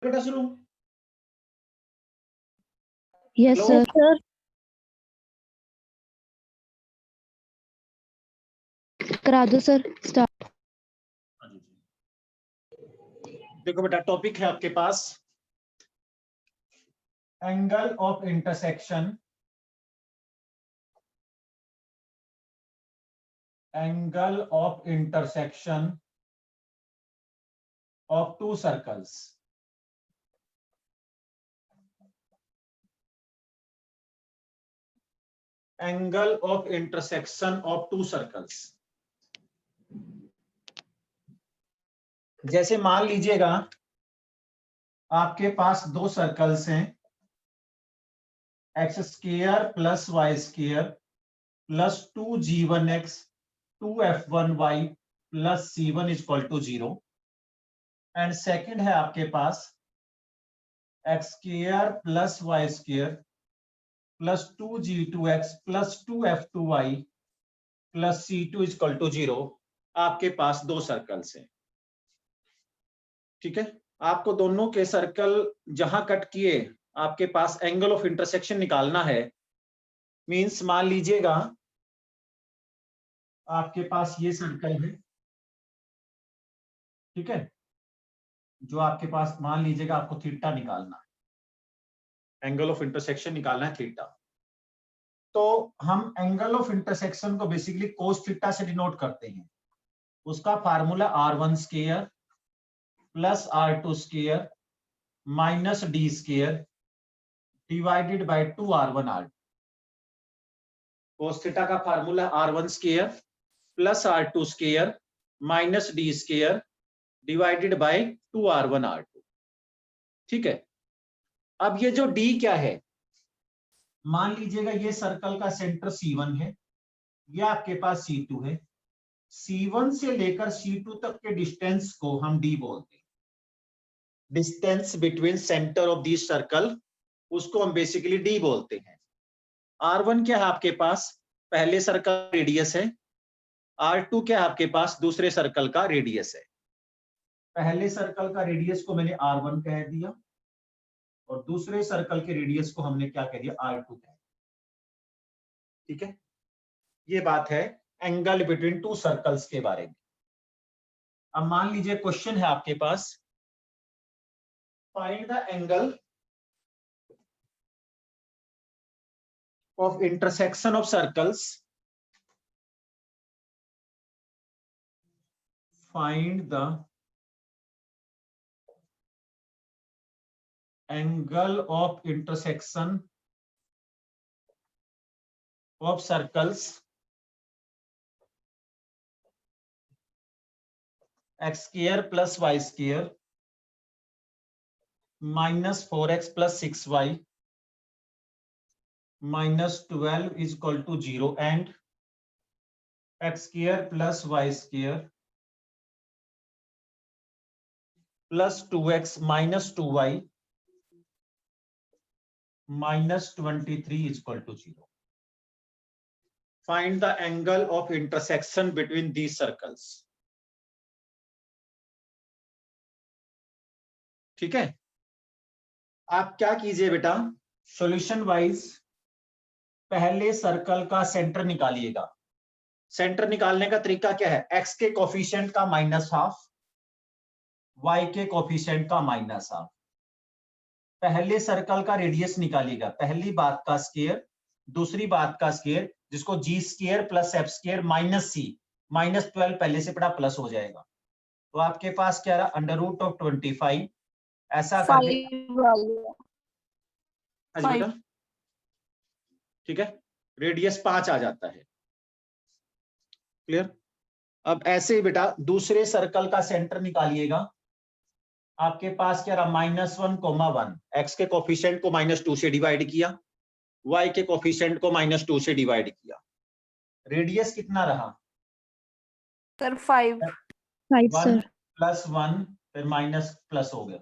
बेटा शुरू। Yes Hello? Sir. करा दो सर स्टार्ट। देखो बेटा, टॉपिक है आपके पास angle of intersection, angle of intersection of two circles. Angle of intersection of two circles. जैसे मान लीजिएगा आपके पास दो सर्कल्स हैं, x square plus y square plus 2g1x 2f1y plus c1 equal to 0। And second है आपके पास x square plus y square plus 2g2x plus 2f2y plus c2 equal to 0। आपके पास दो सर्कल्स हैं, ठीक है। आपको दोनों के सर्कल जहां कट किए आपके पास एंगल ऑफ इंटरसेक्शन निकालना है। मींस मान लीजिएगा आपके पास ये सर्कल है, ठीक है, जो आपके पास मान लीजिएगा आपको थीटा निकालना है, एंगल ऑफ इंटरसेक्शन निकालना है थीटा। तो हम एंगल ऑफ इंटरसेक्शन को बेसिकली कोस थीटा से डिनोट करते हैं। उसका formula r1 square plus r2 square minus d square divided by 2r1r। Cos theta का formula r1 square plus r2 square minus d square divided by 2r1r2, ठीक है। अब ये जो d क्या है, मान लीजिएगा ये सर्कल का सेंटर C1 है, ये आपके पास C2 है। C1 से लेकर C2 तक के डिस्टेंस को हम d बोलते हैं। Distance between centre of this circle, उसको हम बेसिकली d बोलते हैं। R1 क्या है आपके पास, पहले सर्कल रेडियस है। R2 क्या है आपके पास, दूसरे सर्कल का रेडियस है। पहले सर्कल का रेडियस को मैंने R1 कह दिया और दूसरे सर्कल के रेडियस को हमने क्या कह दिया, R2 कह दिया, ठीक है। ये बात है एंगल बिटवीन टू सर्कल्स के बारे में। अब मान लीजिए क्वेश्चन है आपके पास, find the angle of intersection of circles, find the angle of intersection of circles x square plus y square minus 4x plus 6y minus 12 is equal to 0 and x square plus y square plus 2x minus 2y minus 23 is equal to 0। Find the angle of intersection between these circles, ठीक है। आप क्या कीजिए बेटा, solution wise पहले circle का centre निकालिएगा। Centre निकालने का तरीका क्या है, x के कोफिशिएंट का माइनस हाफ, y के कोफिशिएंट का माइनस हाफ। पहले सर्कल का रेडियस निकालिएगा, पहली बात का स्क्वायर दूसरी बात का स्क्वायर, जिसको g square plus f square minus c minus 12 पहले से पड़ा प्लस हो जाएगा। तो आपके पास क्या रहा, अंडर रूट ऑफ 25 ऐसा करके, ठीक है, रेडियस 5 आ जाता है। क्लियर। अब ऐसे ही बेटा दूसरे सर्कल का सेंटर निकालिएगा। आपके पास क्या रहा, -1, एक्स के कोफिशिएंट को -2 से डिवाइड किया, y के कोफिशिएंट को -2 से डिवाइड किया। रेडियस कितना रहा सर 5 सर। प्लस 1 फिर माइनस प्लस हो गया।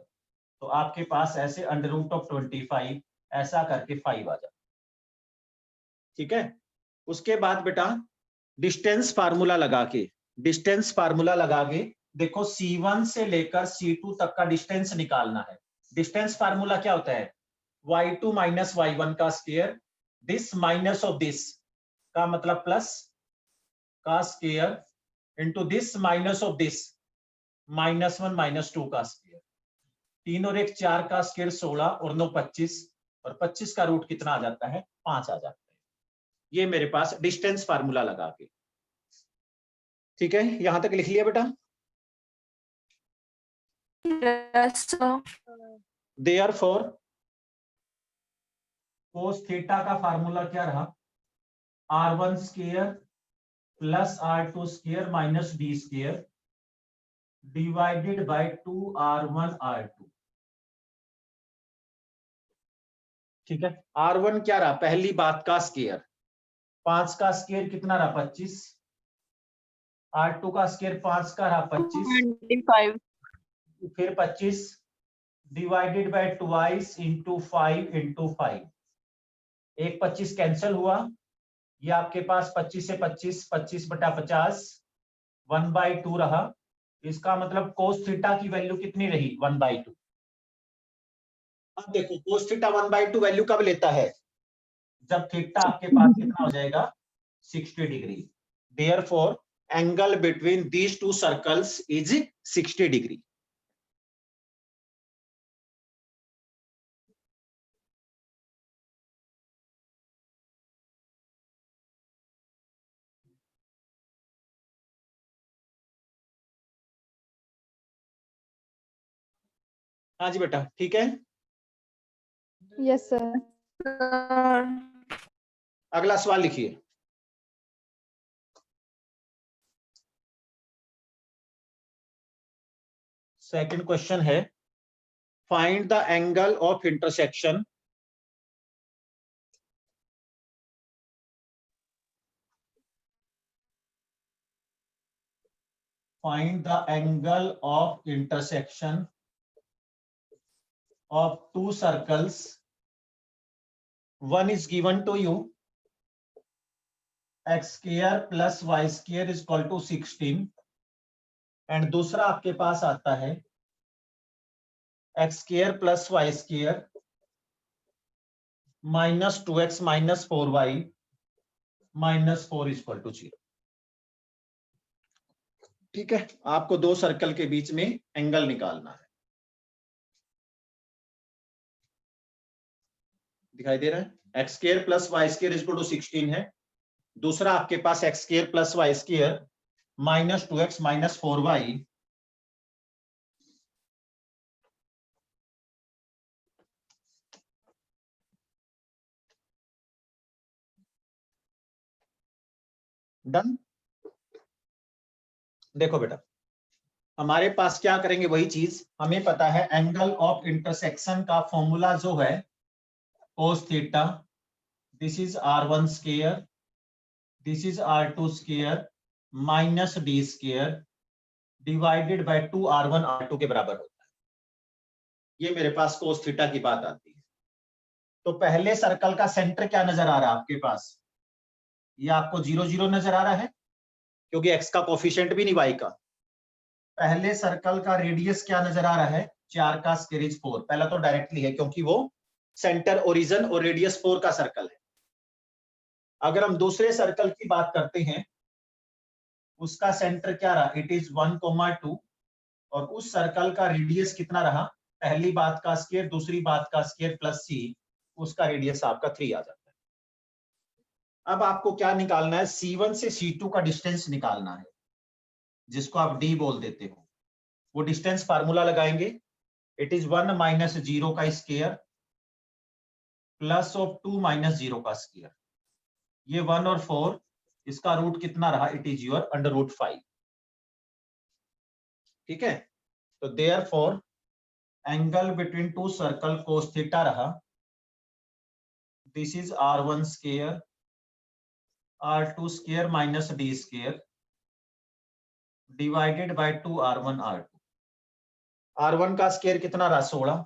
तो आपके पास ऐसे अंडर रूट ऑफ 25 ऐसा करके 5 आ जाता, ठीक है। उसके बाद बेटा डिस्टेंस फार्मूला लगा के, देखो C1 से लेकर C2 तक का डिस्टेंस निकालना है। डिस्टेंस फार्मूला क्या होता है, y2 माइनस y1 का square, this minus of this का मतलब प्लस का square into this minus of this -1 -2 का स्क्वायर। 3 और 1 4 का स्क्वायर 16 और 9 25 और 25 का रूट कितना आ जाता है, 5 आ जाता है। ये मेरे पास डिस्टेंस फार्मूला लगा के, ठीक है, यहां तक लिख लिया बेटा। Yes, sir. देयरफॉर कोस थीटा का फार्मूला क्या रहा, r1 square plus r2 square minus d square divided by 2r1 r2। ठीक है, r1 क्या रहा, पहली बात का स्क्वायर, 5 का स्क्वायर कितना रहा 25, r2 का स्क्वायर 5 का रहा 25, 25. फिर 25 divided by twice into 5 into 5, एक 25 कैंसिल हुआ, ये आपके पास 25 से 25 25 बटा 50 1/2 रहा। इसका मतलब कोस थीटा की वैल्यू कितनी रही, 1/2। अब देखो कोस थीटा 1/2 वैल्यू कब लेता है, जब थीटा आपके पास कितना हो जाएगा, 60 degree. Therefore angle between these two circles is 60 degree. हाँ जी बेटा, ठीक है। Yes, sir. Sir. अगला सवाल लिखिए। सेकंड क्वेश्चन है, find the angle of intersection find the angle of intersection of two circles. One is given to you, x square plus y square is equal to 16, and दूसरा आपके पास आता है x square plus y square minus 2x minus 4y minus 4 is equal to 0। ठीक है, आपको दो circle के बीच में एंगल निकालना है। दिखाई दे रहा है, x square plus y square is equal to 16 है, दूसरा आपके पास x square plus y square minus 2x minus 4y done. देखो बेटा, हमारे पास क्या करेंगे, वही चीज हमें पता है, एंगल ऑफ इंटरसेक्शन का फॉर्मूला जो है cos theta, this is r1 square, this is r2 square minus d square divided by 2r1 r2 के बराबर होता है। ये मेरे पास कोस थीटा की बात आती है। तो पहले सर्कल का सेंटर क्या नजर आ रहा है आपके पास, ये आपको 0 0 नजर आ रहा है क्योंकि x का कोफिशिएंट भी नहीं y का। पहले सर्कल का रेडियस क्या नजर आ रहा है, 4 का स्क्वायर इज 4, पहला तो डायरेक्टली है क्योंकि वो सेंटर ओरिजिन और रेडियस 4 का सर्कल है। अगर हम दूसरे सर्कल की बात करते हैं, उसका सेंटर क्या रहा, इट इज 1,2 और उस सर्कल का रेडियस कितना रहा, पहली बात का स्क्वायर दूसरी बात का स्क्वायर प्लस c, उसका रेडियस आपका 3 आ जाता है। अब आपको क्या निकालना है, C1 से C2 का डिस्टेंस निकालना है, जिसको आप d बोल देते हो। वो डिस्टेंस फार्मूला लगाएंगे, इट इज 1 माइनस 0 का स्क्वायर प्लस ऑफ 2 माइनस 0 का स्क्वायर, ये 1 और 4, इसका रूट कितना रहा, इट इज योर √5। ठीक है, तो therefore angle between two circle cos theta रहा, this is r1 square r2 square minus d square divided by 2r1 r2। r1 का स्क्वायर कितना रहा 16,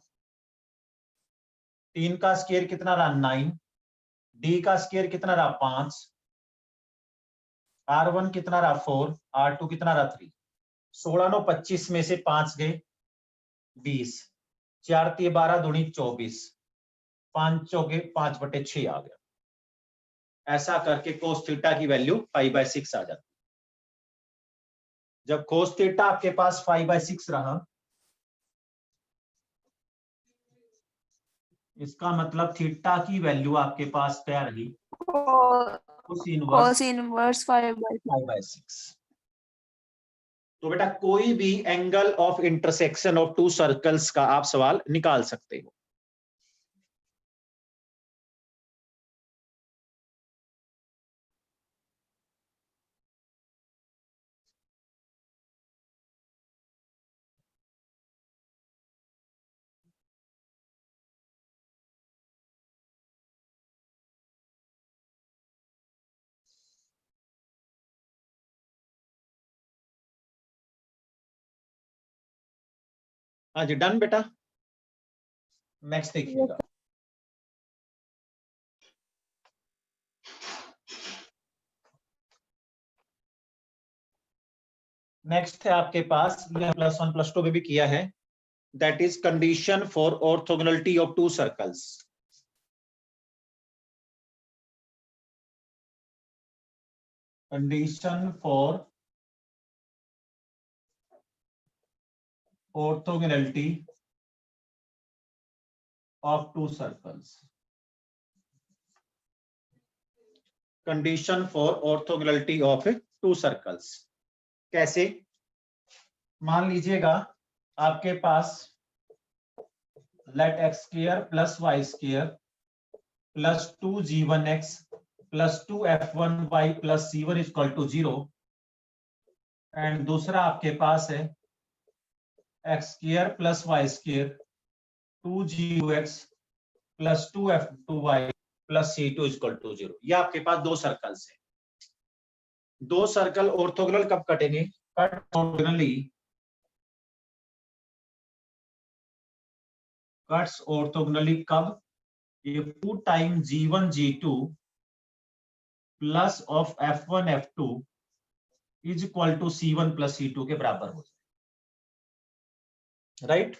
3 का स्क्वायर कितना रहा 9, d का स्क्वायर कितना रहा 5, r1 कितना रहा 4, r2 कितना रहा 3, 16 9 25 में से 5 गए 20, 4 3 12 दूनी 24, 5 चौके 5/6 आ गया। ऐसा करके कोस थीटा की वैल्यू 5/6 आ जाती। जब कोस थीटा आपके पास 5/6 रहा, इसका मतलब थीटा की वैल्यू आपके पास क्या रही? कोस cos इनवर्स inverse 5/6. 5/6। तो बेटा कोई भी angle of intersection of two circles का आप सवाल निकाल सकते हो। हाँ जी, डन बेटा। नेक्स्ट देखिएगा। नेक्स्ट है आपके पास, यह +1 +2 में भी किया है, that is condition for orthogonality of two circles. Condition for orthogonality of two circles. Condition for orthogonality of two circles कैसे? मान लीजिएगा आपके पास late x² + y² + 2g1x + 2f1y + c1 = 0, and दूसरा आपके पास है x² + y² 2g2x + 2f2y + c2 = 0। ये आपके पास दो सर्कल्स है। दो सर्कल ऑर्थोगोनल कब कटेंगे? कट ऑर्थोगोनली, कट्स ऑर्थोगोनली कब? ये 2 time g1 g2 plus of f1 f2 = c1 + c2 के बराबर हो जाए। राइट?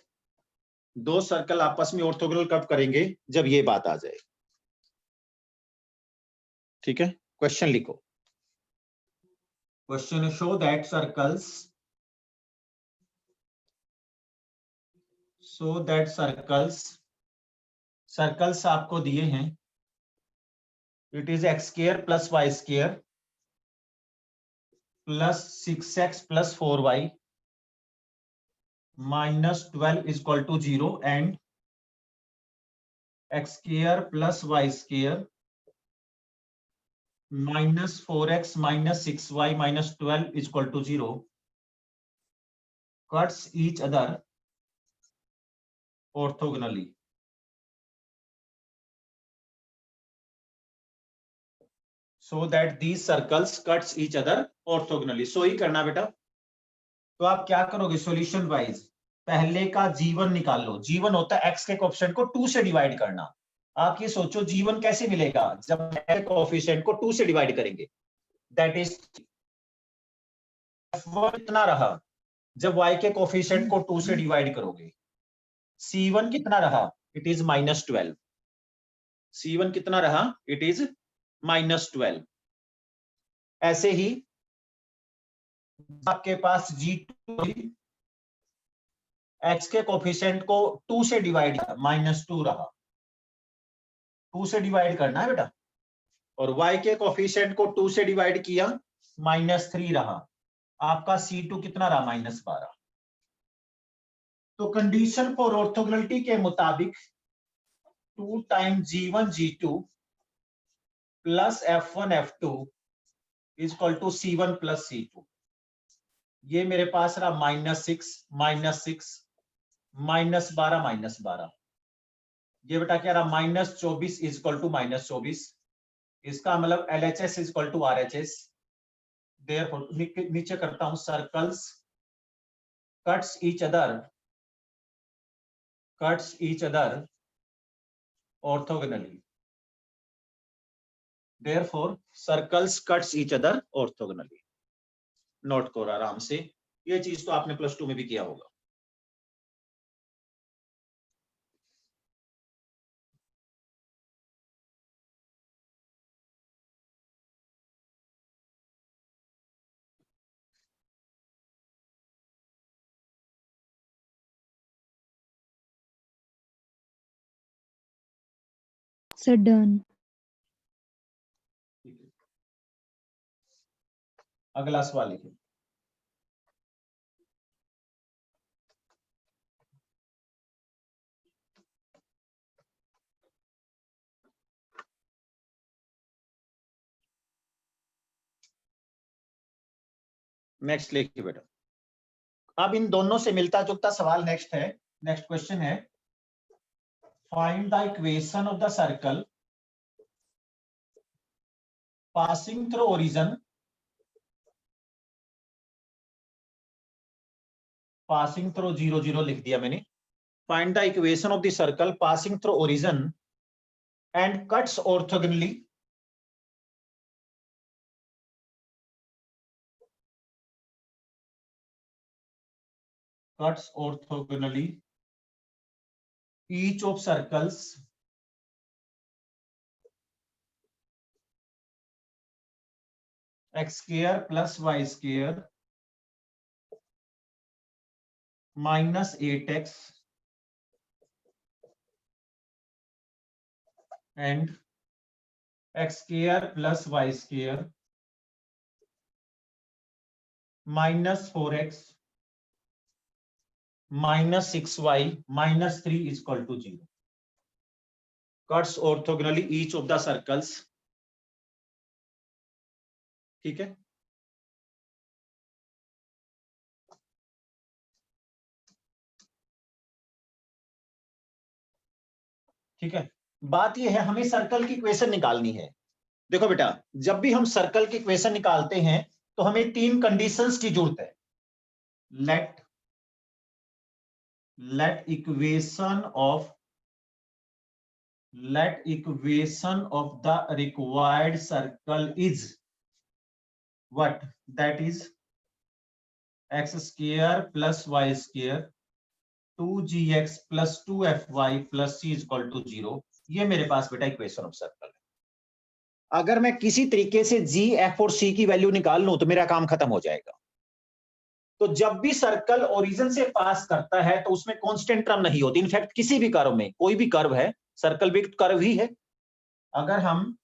दो सर्कल आपस में ऑर्थोगोनल कब करेंगे? जब ये बात आ जाए। ठीक है, क्वेश्चन लिखो। क्वेश्चन शो दैट सर्कल्स आपको दिए हैं। It is x² + y² + 6x + 4y -12 = 0 and x² + y² -4x -6y -12 = 0 cuts each other orthogonally. So that these circles cuts each other orthogonally. So ही करना बेटा। तो आप क्या करोगे सॉल्यूशन वाइज? पहले का g1 निकाल लो। g1 होता है x के कोएफिशिएंट को 2 से डिवाइड करना। आप ये सोचो g1 कैसे मिलेगा? जब x के कोएफिशिएंट को 2 से डिवाइड करेंगे। दैट इज f1 कितना रहा जब y के कोएफिशिएंट को 2 से डिवाइड करोगे? c1 कितना रहा? It is -12। c1 कितना रहा? It is -12। ऐसे ही आपके पास g2 x के कोएफिशिएंट को 2 से डिवाइड किया, -2 रहा। 2 से डिवाइड करना है बेटा। और y के कोएफिशिएंट को 2 से डिवाइड किया, -3 रहा। आपका c2 कितना रहा? -12। तो कंडीशन फॉर ऑर्थोगोनलिटी के मुताबिक 2 time g1 g2 plus f1 f2 = c1 + c2। ये मेरे पास रहा -6 -6 -12 -12। ये बेटा क्या रहा? -24 = -24। इसका मतलब LHS = RHS। देयरफॉर नीचे करता हूं, circles cuts each other orthogonally. Therefore circles cuts each other orthogonally. Note करो आराम से, ये चीज तो आपने +2 में भी किया होगा। Sir, done. अगला सवाल लिखिए। नेक्स्ट लिखिए बेटा। अब इन दोनों से मिलता जुलता सवाल नेक्स्ट है। नेक्स्ट क्वेश्चन है, find the equation of the circle passing through origin passing through 0 0 लिख दिया मैंने। Find the equation of the circle passing through origin and cuts orthogonally each of circles x square plus y square minus 8x and x square plus y square minus 4x minus 6y minus 3 is equal to 0. Cuts orthogonally each of the circles. ठीक है, ठीक है। बात यह है, हमें circle की equation निकालनी है। देखो बेटा, जब भी हम सर्कल की इक्वेशन निकालते हैं तो हमें तीन कंडीशंस की जरूरत है। let equation of the required circle is what? That is x square plus y square 2gx plus 2fy plus c is equal to 0। ये मेरे पास बेटा इक्वेशन ऑफ सर्कल है। अगर मैं किसी तरीके से g, f और c की वैल्यू निकाल लूं तो मेरा काम खत्म हो जाएगा। तो जब भी सर्कल ओरिजिन से पास करता है तो उसमें कांस्टेंट टर्म नहीं होती। इनफैक्ट किसी भी कर्व में, कोई भी कर्व है, सर्कल भी कर्व ही है, अगर हम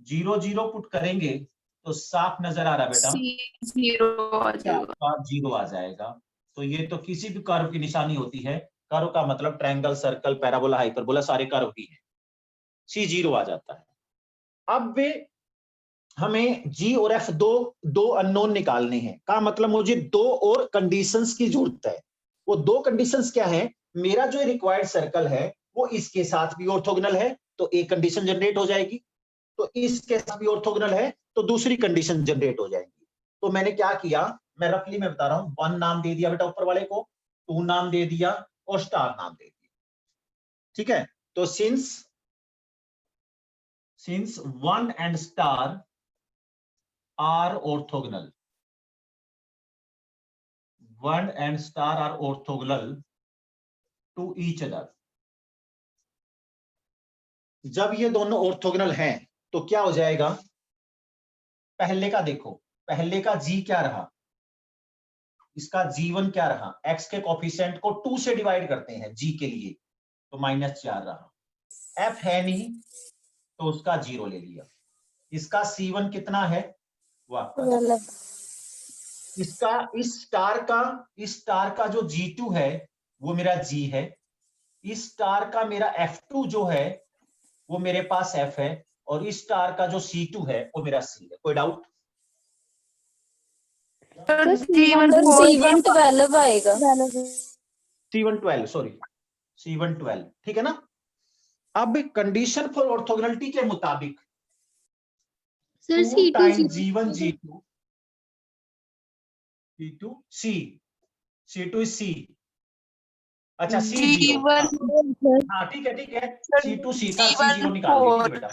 0 0 पुट करेंगे तो साफ नजर आ रहा बेटा, 0 आ जाएगा। तो ये तो किसी भी कर्व की निशानी होती है। कर्व का मतलब ट्रायंगल, सर्कल, पैराबोला, हाइपरबोला, सारे कर्व ही है। C 0 आ जाता है। अब वे हमें G और F दो अननोन निकालने हैं। का मतलब मुझे दो और कंडीशंस की जरूरत है। वो दो कंडीशंस क्या है? मेरा जो रिक्वायर्ड सर्कल है वो इसके साथ भी ऑर्थोगोनल है तो एक कंडीशन जनरेट हो जाएगी, तो इसके साथ भी ऑर्थोगोनल है तो दूसरी कंडीशन जनरेट हो जाएगी। तो मैंने क्या किया, मैं रफली में बता रहा हूं, 1 नाम दे दिया बेटा ऊपर वाले को, 2 नाम दे दिया और स्टार नाम दे दिया। ठीक है, तो since 1 and star are orthogonal, 1 and star are orthogonal to each other। जब ये दोनों ऑर्थोगोनल हैं तो क्या हो जाएगा? पहले का देखो, पहले का g क्या रहा, इसका g1 क्या रहा? x के कोफिशिएंट को 2 से डिवाइड करते हैं g के लिए तो -4 रहा। f है नहीं तो उसका 0 ले लिया। इसका c1 कितना है? वाह, इसका इस स्टार का जो g2 है वो मेरा g है। इस स्टार का मेरा f2 जो है वो मेरे पास f है और इस स्टार का जो c2 है वो मेरा c है। कोई डाउट? C1 12 आएगा। C1 12, ठीक है ना। अब कंडीशन फॉर ऑर्थोगोनलिटी के मुताबिक Sir, 2 C2 time G1 G2 C2 is C। अच्छा C0, हाँ ठीक है, C2 C था, C0 निकाल लिया बेटा।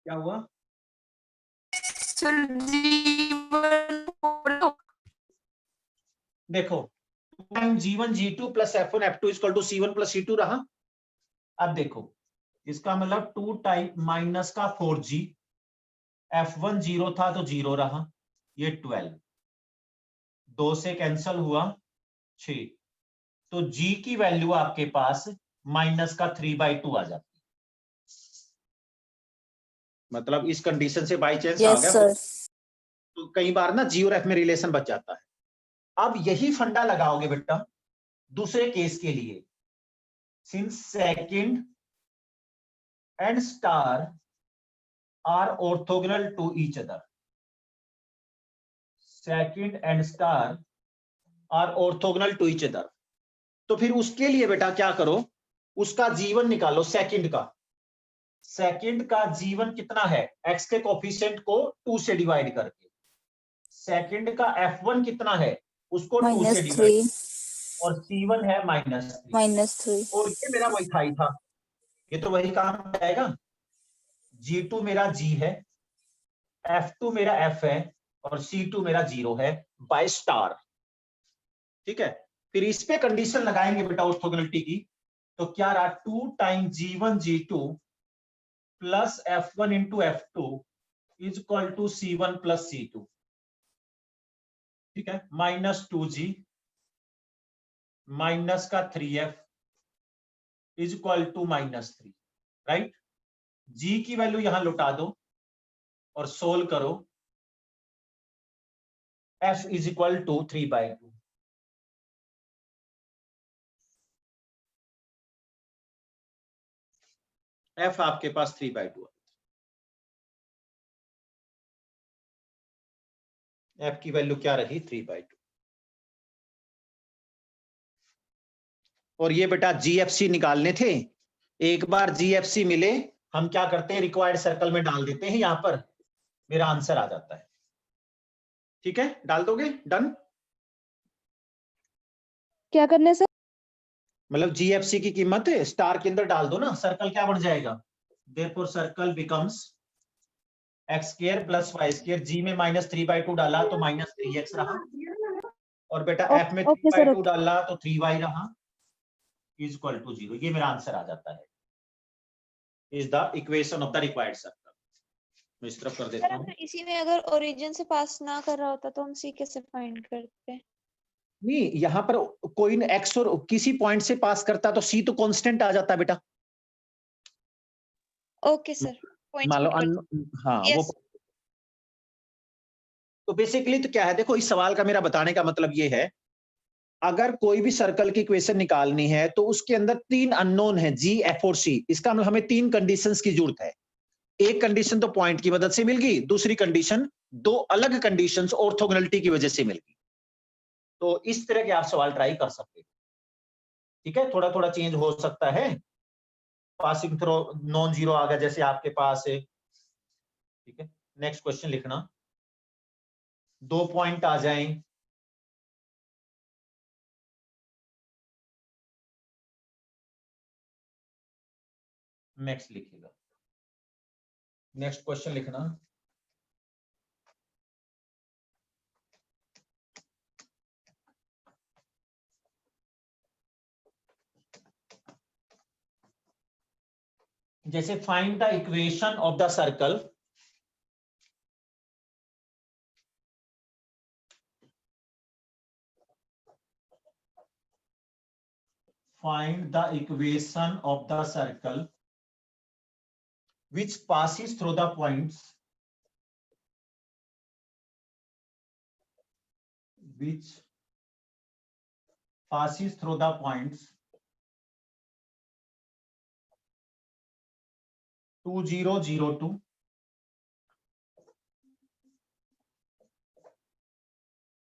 क्या हुआ? देखो, 2 time G1 G2 plus F1 F2 equal to C1 plus C2 रहा। अब देखो, इसका मतलब 2 टाइम माइनस का 4G, F1 0 था तो 0 रहा, ये 12, 2 से कैंसल हुआ 6, तो G की वैल्यू आपके पास माइनस का 3/2 आ जाती है। मतलब इस कंडीशन से बाई चांस आ यस गया सर। तो कई बार ना जी और एफ में रिलेशन बच जाता है। अब यही फंडा लगाओगे बेटा दूसरे केस के लिए, since second and star are orthogonal to each other, second and star are orthogonal to each other, तो फिर उसके लिए बेटा क्या करो, उसका जीवन निकालो सेकंड का। सेकंड का जीवन कितना है, एक्स के कोफिशिएंट को 2 से डिवाइड करके। सेकंड का F1 कितना है, उसको 2 से डिवाइड, और C1 है -3। और ये मेरा वही था, ये तो वही काम आएगा। G2 मेरा G है, F2 मेरा F है, और C2 मेरा 0 है बाय स्टार। ठीक है, फिर इस पे कंडीशन लगाएंगे बेटा ऑर्थोगोनलिटी की, तो क्या रहा 2 times G1 G2 plus F1 into F2 is equal to C1 plus C2। ठीक है, -2G माइनस का 3F is equal to -3, right. G की वैल्यू यहां लुटा दो और सोल्व करो, F is equal to 3/2। F आपके पास 3/2 है। F की वैल्यू क्या रही, 3/2। और ये बेटा GFC निकालने थे, एक बार GFC मिले हम क्या करते हैं, रिक्वायर्ड सर्कल में डाल देते हैं, यहां पर मेरा आंसर आ जाता है। ठीक है, डाल दोगे, डन। क्या करने सर? मतलब GFC की कीमत स्टार के अंदर डाल दो ना, सर्कल क्या बन जाएगा, therefore circle becomes x² plus y²। G में -3/2 डाला तो -3x रहा, और बेटा F में ओके सर, 3/2 डाला तो 3y रहा, इज इक्वल टू 0। ये मेरा आंसर आ जाता है, is the equation of the required circle. मैं इस तरफ कर देता हूं। इसी में अगर ओरिजिन से पास ना कर रहा होता तो हम सी कैसे फाइंड करते? नहीं, यहां पर कोई x और किसी पॉइंट से पास करता तो C तो कांस्टेंट आ जाता बेटा। ओके सर, मान लो हाँ वो यस। तो बेसिकली तो क्या है, देखो इस सवाल का मेरा बताने का मतलब ये है, अगर कोई भी सर्कल की इक्वेशन निकालनी है तो उसके अंदर 3 अननोन है G, F और C। इसका मतलब हमें 3 कंडीशंस की जरूरत है। एक कंडीशन तो पॉइंट की मदद से मिल गई, दूसरी कंडीशन 2 अलग कंडीशंस ऑर्थोगोनलिटी की वजह से मिल गई। तो इस तरह के आप सवाल ट्राई कर सकते हैं। ठीक है, थोड़ा थोड़ा चेंज हो सकता है, पासिंग थ्रो नॉन जीरो आ गया जैसे आपके पास है। ठीक है, नेक्स्ट क्वेश्चन लिखना, 2 पॉइंट आ जाएं, नेक्स्ट लिखिएगा, नेक्स्ट क्वेश्चन लिखना। जैसे find the equation of the circle, find the equation of the circle which passes through the points which passes through the points 2 0 0 2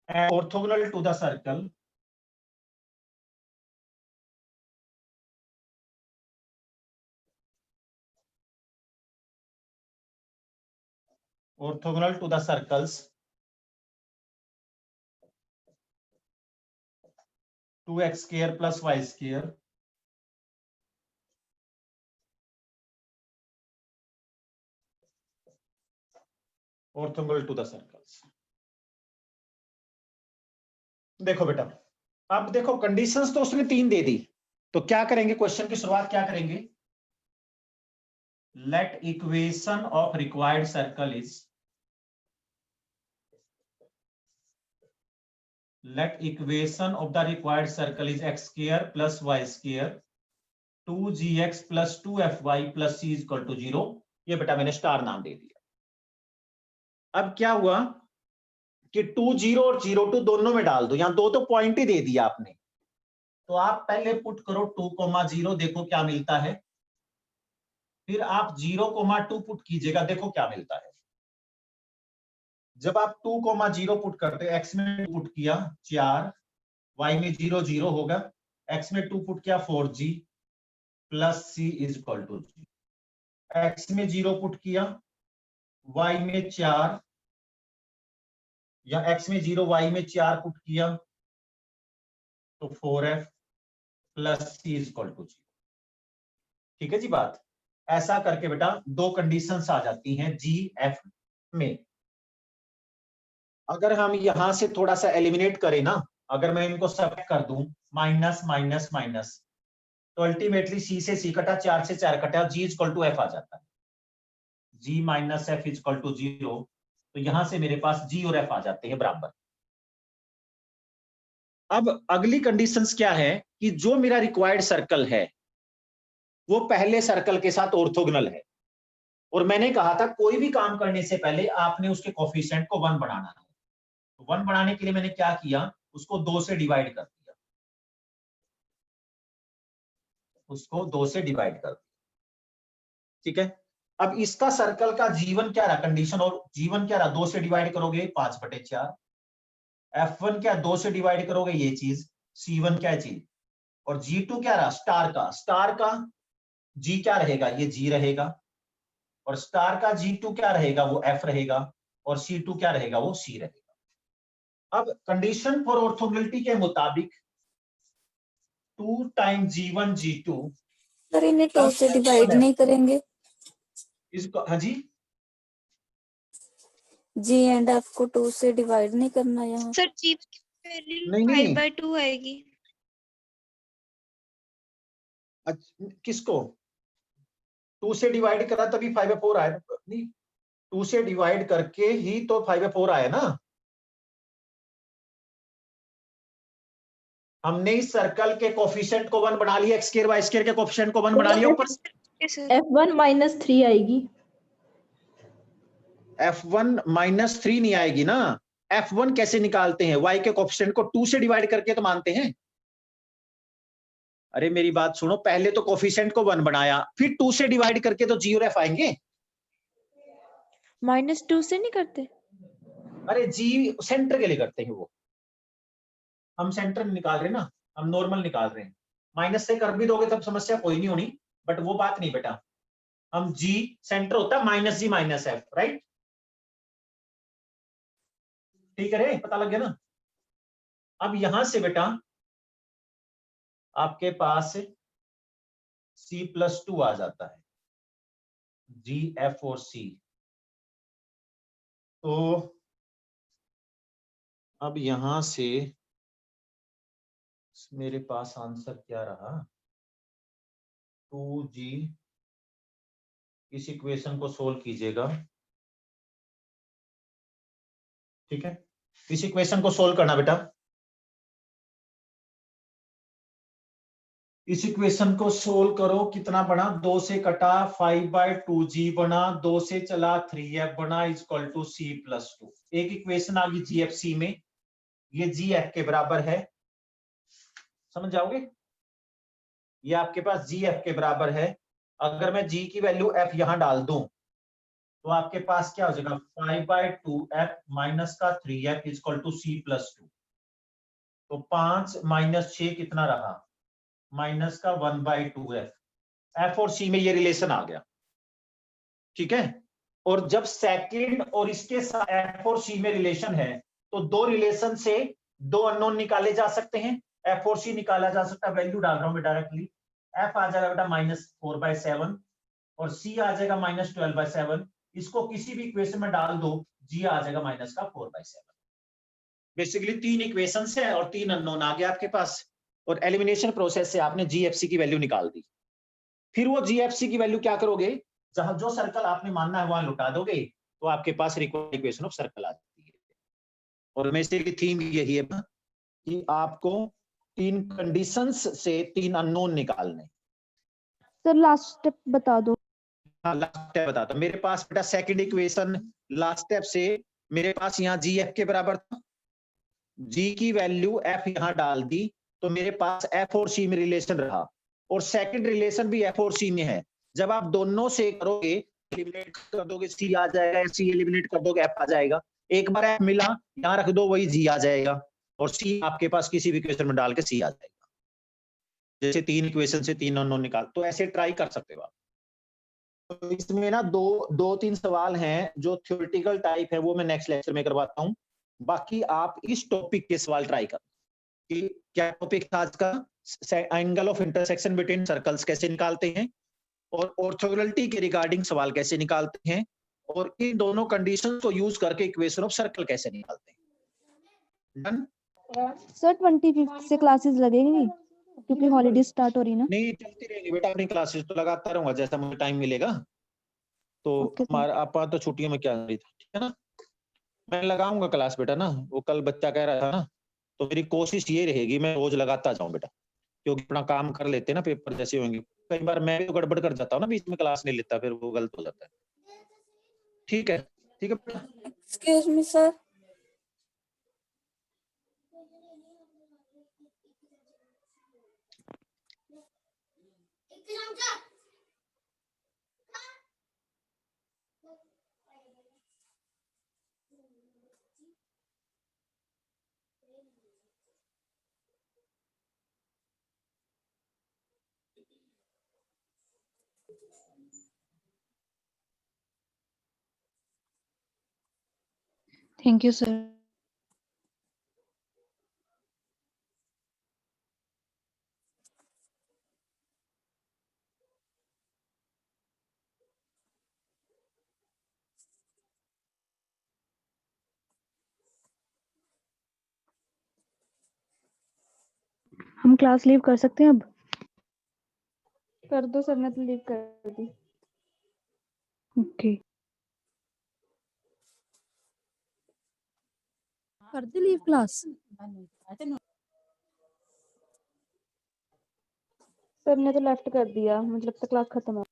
and orthogonal to the circle orthogonal to the circles 2x square plus y square orthogonal to the circles। देखो बेटा, अब देखो conditions तो उसने 3 दे दी, तो क्या करेंगे, question की शुरुआत क्या करेंगे, let equation of required circle is, let equation of the required circle is x square plus y square 2gx plus 2fy plus c equal to 0। ये बेटा मैंने स्टार नाम दे दिया। अब क्या हुआ कि 2 0 और 0 2 दोनों में डाल दो, यहां दो तो पॉइंट ही दे दिया आपने, तो आप पहले पुट करो 2,0, देखो क्या मिलता है, फिर आप 0,2 पुट कीजिएगा, देखो क्या मिलता है। जब आप 2,0 पुट करते हो, x में पुट किया 4, y में 0 0 होगा, x में 2 पुट किया 4g plus c is equal to g, x में 0 पुट किया, y में 4, या x में 0 y में 4 पुट किया तो 4f plus c is equal to 0। ठीक है जी बात। ऐसा करके बेटा दो कंडीशंस आ जाती हैं जी एफ में। अगर हम यहां से थोड़ा सा एलिमिनेट करें ना, अगर मैं इनको सब कर दूं माइनस माइनस माइनस, तो अल्टीमेटली सी से सी कटा, 4 से 4 कटा, जी इक्वल टू एफ आ जाता है, जी माइनस एफ इक्वल टू 0। तो यहां से मेरे पास जी और एफ आ जाते हैं बराबर। अब अगली कंडीशंस क्या है कि जो मेरा रिक्वायर्ड सर्कल है वो पहले सर्कल के साथ ऑर्थोगोनल है, और मैंने कहा था कोई भी काम करने से पहले आपने उसके कोफिशिएंट को 1 बनाना है। तो 1 बनाने के लिए मैंने क्या किया, उसको 2 से डिवाइड कर दिया, उसको 2 से डिवाइड कर दिया। ठीक है, अब इसका सर्कल का जीवन क्या रहा, कंडीशन और जीवन क्या रहा, 2 से डिवाइड करोगे 5/4, F1 क्या 2 से डिवाइड करोगे ये चीज, C1 क्या चीज, और G2 क्या रहा, स्टार का G क्या रहेगा, ये G रहेगा, और स्टार का G2 क्या रहेगा, वो F रहेगा, और C2 क्या रहेगा, वो C रहेगा। अब कंडीशन फॉर ऑर्थोगोनलिटी के मुताबिक 2 टाइम्स G1 G2, सर इन्हें 2 से डिवाइड नहीं करेंगे, इसको, हाँ जी, जी एंड एफ को 2 से डिवाइड नहीं करना यहाँ। सर जी की वैल्यू नहीं नहीं 5/2 आएगी। किसको 2 से डिवाइड करा तभी 5/4 आया, नहीं 2 से डिवाइड करके ही तो 5/4 आया ना। हमने इस सर्कल के कोफिशिएंट को 1 बना लिया, x² y² के कोफिशिएंट को 1 बना लिया, ऊपर F1 -3 आएगी। F1 -3 नहीं आएगी ना। F1 कैसे निकालते हैं, y के कोफिशिएंट को 2 से डिवाइड करके तो मानते हैं। अरे मेरी बात सुनो, पहले तो कोफिशिएंट को 1 बनाया, फिर 2 से डिवाइड करके तो g और f आएंगे। -2 से नहीं करते। अरे g सेंटर के लिए करते हैं, वो हम सेंटर निकाल रहे हैं ना, हम नॉर्मल निकाल रहे हैं। माइनस से कर भी दोगे तब समस्या कोई नहीं होनी, बट वो बात नहीं बेटा, हम g सेंटर होता है -g -f, राइट। ठीक है, पता लग गया ना। अब यहां से बेटा आपके पास C+2 आ जाता है, G F और C। तो अब यहां से मेरे पास आंसर क्या रहा, 2G, इस इक्वेशन को सोल्व कीजिएगा। ठीक है, इस इक्वेशन को सोल्व करना बेटा, इस इक्वेशन को सोल्व करो, कितना बना, 2 से कटा 5/2g बना, 2 से चला 3f बना इक्वल टू C+2। एक इक्वेशन आ गई GFC में, ये GF के बराबर है, समझ जाओगे, ये आपके पास GF के बराबर है। अगर मैं G की वैल्यू F यहां डाल दूं तो आपके पास क्या हो जाएगा, 5/2f माइनस का 3f इक्वल टू C+2। तो 5 - 6 कितना रहा, माइनस का 1/2f, F और C में ये रिलेशन आ गया। ठीक है, और जब सेकंड और इसके साथ F और C में रिलेशन है तो दो रिलेशन से दो अननोन निकाले जा सकते हैं, F और C निकाला जा सकता है। वैल्यू डाल रहा हूं मैं डायरेक्टली, F आ जाएगा बेटा -4/7 और C आ जाएगा -12/7। इसको किसी भी इक्वेशन में डाल दो, G आ जाएगा -4/7। बेसिकली 3 इक्वेशंस है और 3 अननोन आ गया आपके पास, और एलिमिनेशन प्रोसेस से आपने GFC की वैल्यू निकाल दी। फिर वो GFC की वैल्यू क्या करोगे, जहां जो सर्कल आपने मानना है वहां लुटा दोगे, तो आपके पास रिक्वायर्ड इक्वेशन ऑफ सर्कल आ जाती है। और बेसिकली थीम यही है कि आपको 3 कंडीशंस से 3 अननोन निकालने, सर लास्ट स्टेप बता दो। हाँ लास्ट स्टेप बताता हूँ। मेरे पास बेटा सेकंड इक्वेशन लास्ट स्टेप से मेरे पास यहाँ जी एफ के बराबर था, जी की वैल्यू एफ यहाँ डाल दी तो मेरे पास एफ और सी में रिलेशन रहा, और सेकंड रिलेशन भी एफ और सी में है। जब आप दोनों से करोगे, एलिमिनेट कर दोगे सी आ जाएगा, सी एलिमिनेट कर दोगे एफ आ जाएगा। एक बार एफ मिला यहाँ रख दो, वही जी आ जाएगा, और सी आपके पास किसी भी इक्वेशन में डाल के सी आ जाएगा। जैसे 3 इक्वेशन से 3 अननोन निकाल, तो ऐसे ट्राई कर सकते हो आप। तो इसमें ना दो तीन सवाल हैं जो थ्योरेटिकल टाइप है, वो मैं नेक्स्ट लेक्चर में करवाता हूँ। बाकी आप इस टॉपिक के सवाल ट्राई कर कि क्या टॉपिक था आज का, angle of intersection between circles कैसे निकालते हैं, और ऑर्थोगोनैलिटी के रिगार्डिंग सवाल कैसे निकालते हैं, और इन दोनों कंडीशंस को यूज करके इक्वेशन ऑफ सर्कल कैसे निकालते हैं। डन? सर 25 से क्लासेस लगेंगी क्योंकि हॉलीडे स्टार्ट हो रही ना। नहीं चलती रहेगी बेटा, अपनी क्लासेस तो लगाता रहूंगा जैसा मुझे टाइम मिलेगा। तो ओके सर। हमारा आपा तो छुट्टियों में क्या रही थी, ठीक है ना, मैं लगाऊंगा क्लास बेटा ना। वो कल बच्चा कह रहा था ना, तो मेरी कोशिश ये रहेगी मैं रोज लगाता जाऊं बेटा, क्योंकि अपना काम कर लेते हैं ना, पेपर जैसे होंगे। कई बार मैं भी गड़बड़ कर जाता हूँ ना, बीच में क्लास नहीं लेता, फिर वो गलत हो जाता है। ठीक है, ठीक है बेटा। Excuse me sir. Thank you sir. हम क्लास लीव कर सकते हैं अब? कर दो सर, ने तो लीव कर दी। ओके कर दे लीव क्लास। सर ने तो लेफ्ट कर दिया, मतलब तक क्लास खत्म है।